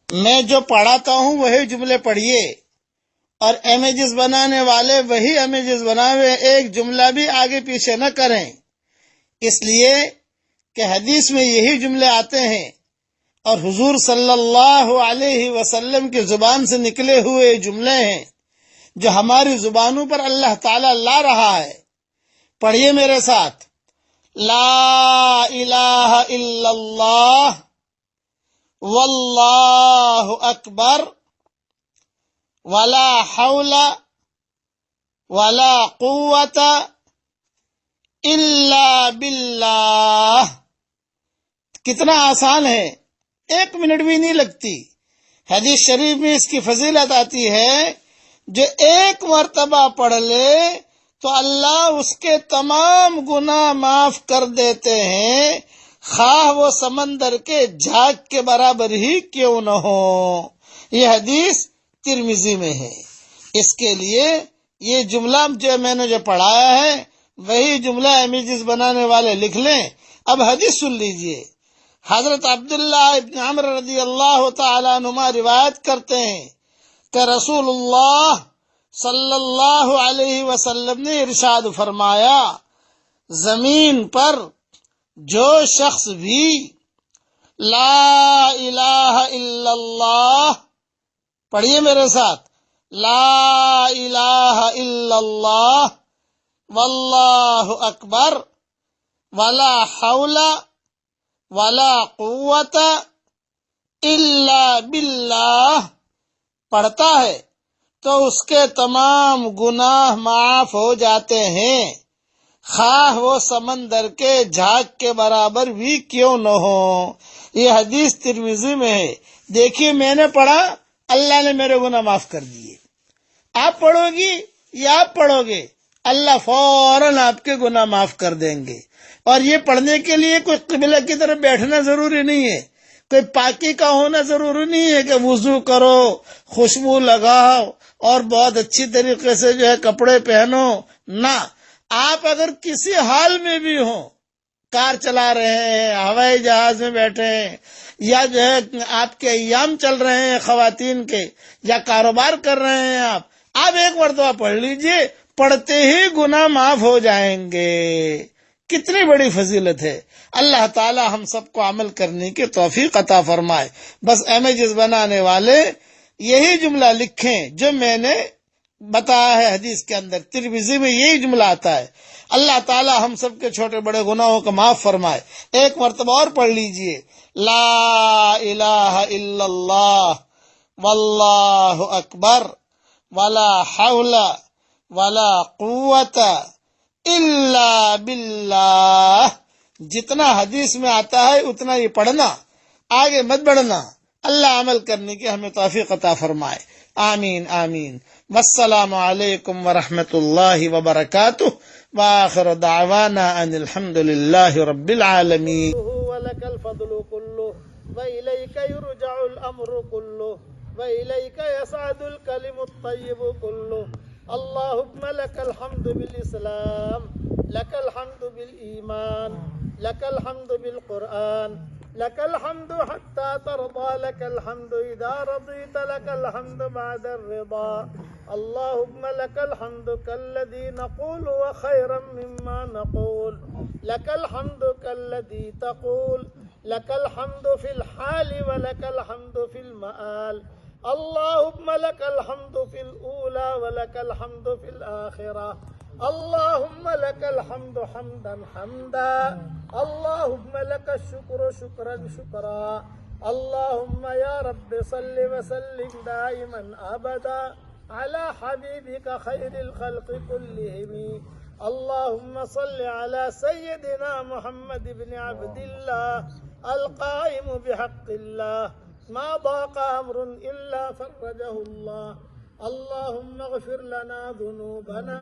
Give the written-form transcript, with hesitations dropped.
میں جو پڑھاتا ہوں وہی جملے پڑھیے، اور امیجز بنانے والے وہی امیجز بناوے، ایک جملہ بھی آگے پیچھے نہ کریں، اس لیے کہ حدیث میں یہی جملے آتے ہیں اور حضور صلی اللہ علیہ وسلم کی زبان سے نکلے ہوئے جملے ہیں جو ہماری زبانوں پر اللہ تعالیٰ لا رہا ہے۔ پڑھیے میرے ساتھ، لا الہ الا اللہ واللہ اکبر ولا حول ولا قوت الا باللہ۔ کتنا آسان ہے، 1 منٹ بھی نہیں لگتی۔ حدیث شریف میں اس کی فضیلت آتی ہے، جو ایک مرتبہ پڑھ لے تو اللہ اس کے تمام گناہ معاف کر دیتے ہیں، خواہ وہ سمندر کے جھاگ کے برابر ہی کیوں نہ ہو۔ یہ حدیث ترمذی میں ہے۔ اس کے لیے یہ جملہ جو میں نے جو پڑھایا ہے وہی جملہ امیجز بنانے والے لکھ لیں۔ اب حدیث سن لیجئے۔ حضرت عبداللہ ابن عمر رضی اللہ تعالیٰ عنہما روایت کرتے ہیں کہ رسول اللہ صلی اللہ علیہ وسلم نے ارشاد فرمایا، زمین پر جو شخص بھی لا الہ الا اللہ، پڑھیے میرے ساتھ، لا الہ الا اللہ واللہ اکبر ولا حول ولا قوت الا باللہ پڑھتا ہے تو اس کے تمام گناہ معاف ہو جاتے ہیں، خواہ وہ سمندر کے جھاگ کے برابر بھی کیوں نہ ہو۔ یہ حدیث ترمذی میں ہے۔ دیکھیے، میں نے پڑھا، اللہ نے میرے گناہ معاف کر دیے۔ آپ پڑھو گی یا آپ پڑھو گے، اللہ فوراً آپ کے گناہ معاف کر دیں گے۔ اور یہ پڑھنے کے لیے کوئی قبلہ کی طرف بیٹھنا ضروری نہیں ہے، کوئی پاکی کا ہونا ضروری نہیں ہے کہ وضو کرو، خوشبو لگاؤ اور بہت اچھی طریقے سے جو ہے کپڑے پہنو۔ نہ، آپ اگر کسی حال میں بھی ہوں، کار چلا رہے ہیں، ہوائی جہاز میں بیٹھے ہیں، یا جو ہے آپ کے ایام چل رہے ہیں خواتین کے، یا کاروبار کر رہے ہیں، آپ ایک مرتبہ پڑھ لیجئے، پڑھتے ہی گناہ معاف ہو جائیں گے۔ کتنی بڑی فضیلت ہے۔ اللہ تعالی ہم سب کو عمل کرنے کی توفیق عطا فرمائے۔ بس امیجز بنانے والے یہی جملہ لکھیں جو میں نے بتایا ہے حدیث کے اندر، ترمذی میں یہی جملہ آتا ہے۔ اللہ تعالی ہم سب کے چھوٹے بڑے گناہوں کو معاف فرمائے۔ ایک مرتبہ اور پڑھ لیجئے، لا الہ الا اللہ واللہ اکبر ولا حول ولا قوت الا باللہ۔ جتنا حدیث میں آتا ہے اتنا ہی پڑھنا، آگے مت بڑھنا۔ اللہ عمل کرنے کی ہمیں توفیق عطا فرمائے، آمین آمین۔ والسلام علیکم ورحمۃ اللہ وبرکاتہ، وآخر دعوانا ان الحمد للہ رب العالمین۔ ولك الفضل كله وإليك يرجع الأمر كله وإليك يصعد الكلم الطيب كله. اللهم لك الحمد بالإسلام، لك الحمد بالإيمان، لك الحمد بالقرآن، لك الحمد حتى ترضى، لك الحمد إذا رضيت، لك الحمد بعد الرضا. اللهم لك الحمد كالذي نقول وخيرا مما نقول، لك الحمد كالذي تقول، لك الحمد في الحال ولك الحمد في المآل. اللهم لك الحمد في الأولى ولك الحمد في الآخرة. اللهم لك الحمد حمدا حمدا، اللهم لك الشكر شكرا شكرا. اللهم يا رب صل وسلم دائما أبدا على حبيبك خير الخلق كلهم. اللهم صل على سيدنا محمد بن عبد الله القائم بحق الله، ما ضاق أمر إلا فرجه الله. اللهم اغفر لنا ذنوبنا